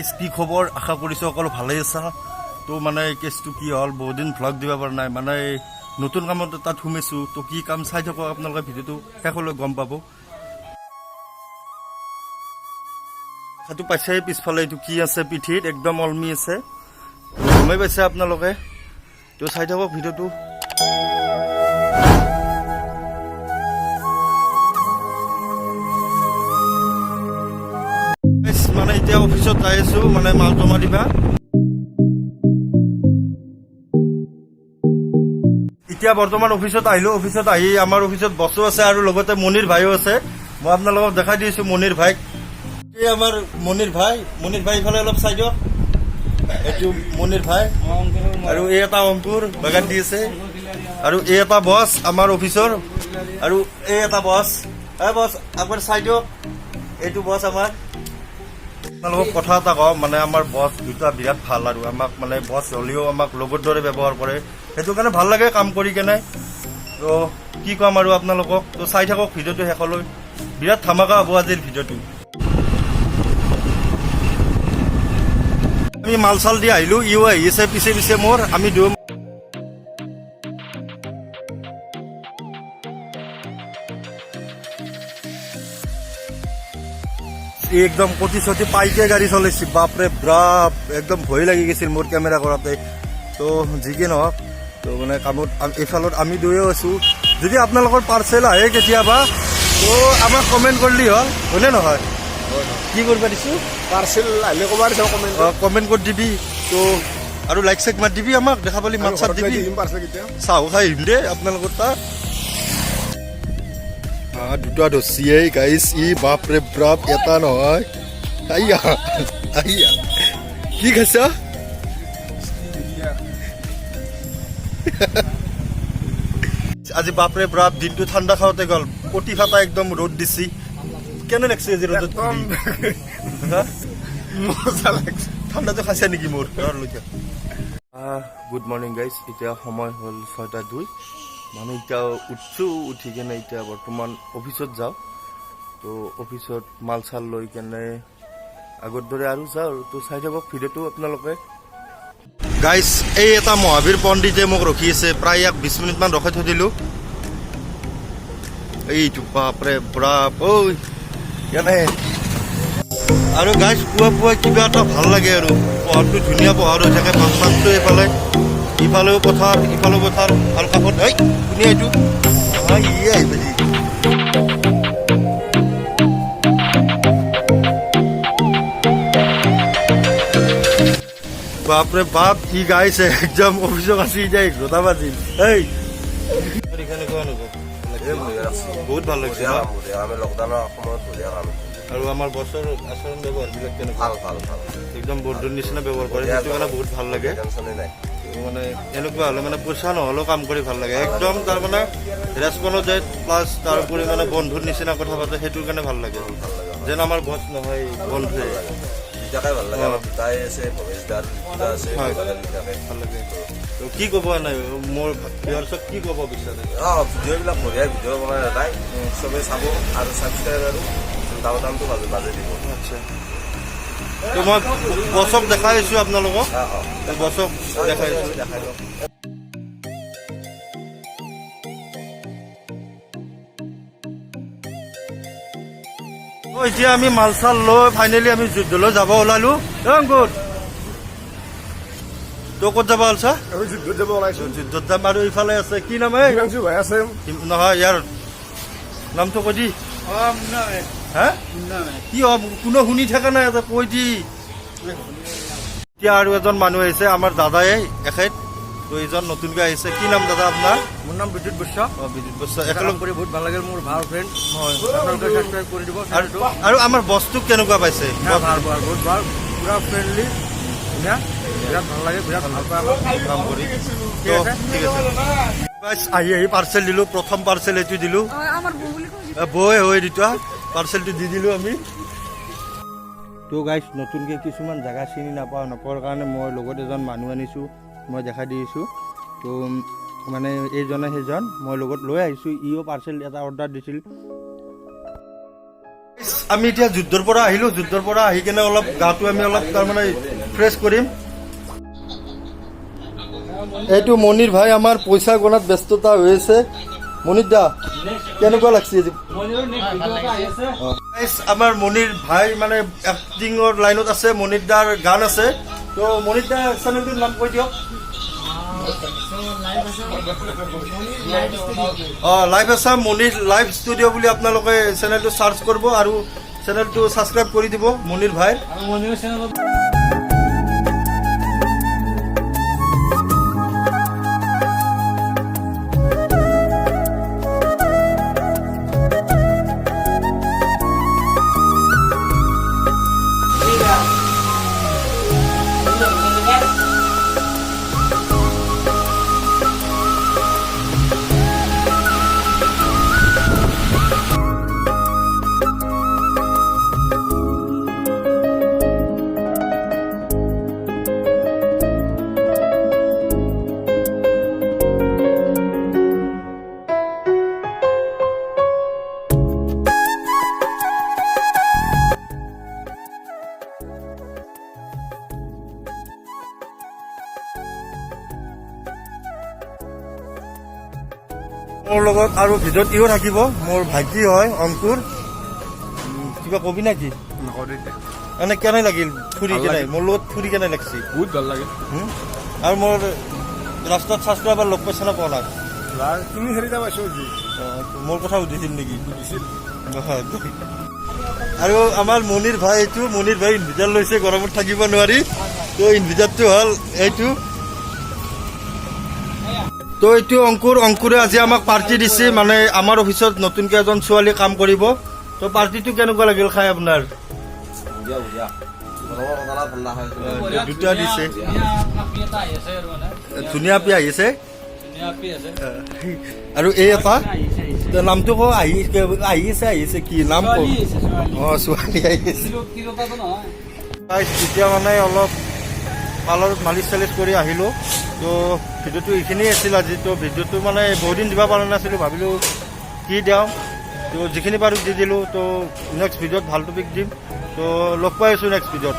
কি খবৰ আশা কৰিছোঁ সকলো ভালেই আছা তো মানে কেছটো কি হ'ল বহুত দিন ভ্লগ দিব পৰা নাই মানে নতুন কামত তাত সোমাইছোঁ তো কি কাম চাই থাকক আপোনালোকে ভিডিঅ'টো শেষলৈ গম পাব সেইটো পাইছে পিছফালে এইটো কি আছে পিঠিত একদম অলমি আছে গমেই পাইছে আপোনালোকে তো চাই থাকক ভিডিঅ'টো মানে এতিয়া অফিচত যাই আছো মানে মাল জমা দিবা এতিয়া বৰ্তমান অফিচত আহিলো অফিচত আহি আমাৰ অফিচত বসো আছে আৰু লগতে মনিৰ ভাইও আছে মই আপোনালোকক দেখাই দিছো মনিৰ ভাইক এই আমাৰ মনিৰ ভাই ইফালে অলপ চাই দিয়ক এইটো মনিৰ ভাই আৰু এই এটা অংকুৰ বাগান দি আছে আৰু এই এটা বছ আমাৰ অফিচৰ আৰু এই এটা বছ বছ আপোনাৰ চাই দিয়ক এইটো বছ আমাৰ আপোনালোকক কথা এটা কওঁ মানে আমাৰ বছ দুটা বিৰাট ভাল আৰু আমাক মানে বছ হ'লেও আমাক লগৰ দৰে ব্যৱহাৰ কৰে সেইটো কাৰণে ভাল লাগে কাম কৰি কেনে তো কি ক'ম আৰু আপোনালোকক তো চাই থাকক ভিডিঅ'টো শেষলৈ বিৰাট ধামাকা হ'ব আজিৰ ভিডিঅ'টো আমি মাল চাল দি আহিলোঁ ইও আহি আছে পিছে মোৰ আমি দুয়ো একদম কটি চটি পাইকে গাড়ী চলাইছে বাপৰে বাপ একদম ভয় লাগি গৈছিল মোৰ কেমেৰা কৰাতে তো যি কি নহওক তো মানে কামত এইফালত আমি দুয়ো আছোঁ যদি আপোনালোকৰ পাৰ্চেল আহে কেতিয়াবা তো আমাক কমেণ্ট কৰিলে হ'ল হয়নে নহয় কি কৰিব দিছোঁ পাৰ্চেল আহিলে ক'ব দিছোঁ কমেণ্ট কৰি দিবি তো আৰু লাইক চাইক মাত দিবি আমাক দেখা পালি মাত চাত দিবি চাহো খাই আহিম দেই আপোনালোকৰ তাত দুটা ধচিয়ে গাইছ ই বাপৰে বাপ এটা নহয় আইয়া কি খাইছা আজি বাপৰে বাপ দিনটো ঠাণ্ডা খাওঁতে গ'ল কটি ফাটা একদম ৰ'দ দিছি কেনে লাগছে আজি ৰ'দত ঠাণ্ডাটো খাইছে নেকি মোৰ গুড মৰ্ণিং গাইজ এতিয়া সময় হ'ল 6:02 মানে এতিয়া উঠছোঁ উঠি কেনে এতিয়া বৰ্তমান অফিচত যাওঁ তো অফিচত মাল চাল লৈ কেনে আগৰ দৰে আৰু যাওঁ তো চাই থাকক ভিডিঅ'টো আপোনালোকে গাইজ এই এটা মহাবীৰ পণ্ডিতে মোক ৰখি আছে প্ৰায় 20 মিনিটমান ৰখাই থৈ দিলোঁ এইটো বাপৰে বাপ ঐ ইয়াতে আৰু গাইজ পুৱা কিবা এটা ভাল লাগে আৰু পহাৰটো ধুনীয়া পহাৰ হৈ থাকে মাছটো এইফালে ইফালেও পথাৰ ইফালেও পথাৰ আৰু কাষত এই ধুনীয়া এইটো ইয়ে আহিব বাপৰে বাপ কি গাইছে একদম অফিচত আছি যায় 11টা বাজিল এই বহুত ভাল লাগিছে আৰু আমাৰ বছৰ আচৰণ ব্যৱহাৰবিলাক কেনেকুৱা ভাল একদম বন্ধুৰ নিচিনা ব্যৱহাৰ কৰে সেইটো কাৰণে বহুত ভাল লাগে মানে এনেকুৱা হ'লে মানে পইচা নহ'লেও কাম কৰি ভাল লাগে একদম তাৰমানে ৰেচপণ্ডত যায় প্লাছ তাৰোপৰি মানে বন্ধুৰ নিচিনা কথা পাতে সেইটোৰ কাৰণে ভাল লাগে যেন আমাৰ বছ নহয় বন্ধুৱে কি ক'ব নাই মোৰ ভিডিঅ'ৰ চব কি ক'ব বিচাৰে ভিডিঅ'বিলাক বঢ়িয়া ভিডিঅ' বনাই দাদাই চবেই চাব আৰু ছাবস্ক্ৰাইব আৰু দামটো বাজে দিব আচ্ছা তো মই বছক দেখাই আছোঁ আপোনালোকক বছক দেখাই আছোঁ এতিয়া আমি মাল চাল লৈ ফাইনেলি আমি যুদ্ধলৈ যাব ওলালো গুড তো ক'ত যাব ওলাইছা যুদ্ধত যাব ওলাইছোঁ যুদ্ধত যাম আৰু ইফালে আছে কি নাম আছে নহয় ইয়াৰ নামটো কৈ দি হা কি কোনো শুনি থকা নাই এটা কৈ দি এতিয়া আৰু এজন মানুহ আহিছে আমাৰ দাদাই এখেত তো এইজন নতুনকৈ আহিছে কি নাম দাদা আপোনাৰ মোৰ নাম বিদ্যুৎ বৈশ্য বিদ্যুৎ বৈশ্য একেলগ কৰি বহুত ভাল লাগিল মোৰ ভাল ফ্ৰেণ্ড হয় আপোনালোকে ছাবস্ক্ৰাইব কৰি দিব আৰু আমাৰ বস্তুক কেনেকুৱা পাইছে ভাল বহুত ভাল পুৰা ফ্ৰেণ্ডলি ধুনীয়া বিৰাট ভাল লাগে বিৰাট ভাল পায় কাম কৰি ঠিক আছে আহি পাৰ্চেল দিলোঁ প্ৰথম পাৰ্চেল এইটো দিলোঁ বৌয়ে হয় দুটা পাৰ্চেলটো দি দিলোঁ আমি তো গাইছ নতুনকৈ কিছুমান জেগা চিনি নাপাৱাৰ কাৰণে মই লগত এজন মানুহ আনিছোঁ মই দেখাই দিছোঁ তো মানে এইজনে সেইজন মই লগত লৈ আহিছোঁ ইও পাৰ্চেল এটা অৰ্ডাৰ দিছিল আমি এতিয়া যুদ্ধৰ পৰা আহিলোঁ, যুদ্ধৰ পৰা আহি কেনে অলপ গাটো আমি অলপ তাৰমানে ফ্ৰেছ কৰিম। এইটো মনিৰ ভাই আমাৰ পইচা গণাত ব্যস্ততা হৈ আছে। মনিৰ দা কেনেকুৱা লাগছে আজি? আমাৰ মনিৰ ভাই মানে এক্টিঙৰ লাইনত আছে, মনিৰ দাৰ গান আছে। তো মনিৰ দা চেনেলটোৰ নাম কৈ দিয়ক। লাইভ আছাম মনিৰ লাইভ ষ্টুডিঅ' বুলি আপোনালোকে চেনেলটো চাৰ্চ কৰিব আৰু চেনেলটো ছাবস্ক্ৰাইব কৰি দিব মনিৰ ভাইৰ। মোৰ লগত আৰু ভিডিঅ'ত ইও থাকিব, মোৰ ভাইটি হয় অংকুৰ। কিবা কবি নেকি? মানে কেনে লাগিল ফুৰি কেনে? মোৰ লগত ফুৰি কেনে লাগছে? বহুত ভাল লাগে। আৰু মোৰ ৰাস্তাত ছাবস্ক্ৰাইবাৰ লগ পাইছে না পোৱা নাই? তিনি চাৰিটা পাইছোঁ। মোৰ কথা সুধিছিল নেকি? সুধিছিল। আৰু আমাৰ মনিৰ ভাই, এইটো মনিৰ ভাই ইনভিটাৰ লৈছে, গৰমত থাকিব নোৱাৰি। তো ইনভিটাৰটো হ'ল এইটো। তো এইটো অংকুৰে আজি আমাক পাৰ্টি দিছে, মানে আমাৰ অফিচত নতুনকৈ এজন ছোৱালী কাম কৰিব। তো পাৰ্টিটো কেনেকুৱা লাগিল খাই আপোনাৰ? দুটা দিছে, ধুনীয়া আপি আহিছে। আৰু এই এটা নামটো কওঁ, আহিছে কি নাম কওঁ? অঁ, ছোৱালী আহিছে। এতিয়া মানে অলপ পাৰ্লাৰত মালিচ চালিচ কৰি আহিলোঁ। তো ভিডিঅ'টো এইখিনিয়ে আছিল আজি। তো ভিডিঅ'টো মানে বহুদিন দিব পৰা নাছিলোঁ, ভাবিলোঁ কি দিওঁ। তো যিখিনি পাৰোঁ দি দিলোঁ। তো নেক্সট ভিডিঅ'ত ভাল টপিক দিম। তো লগ পাই আছোঁ নেক্সট ভিডিঅ'ত।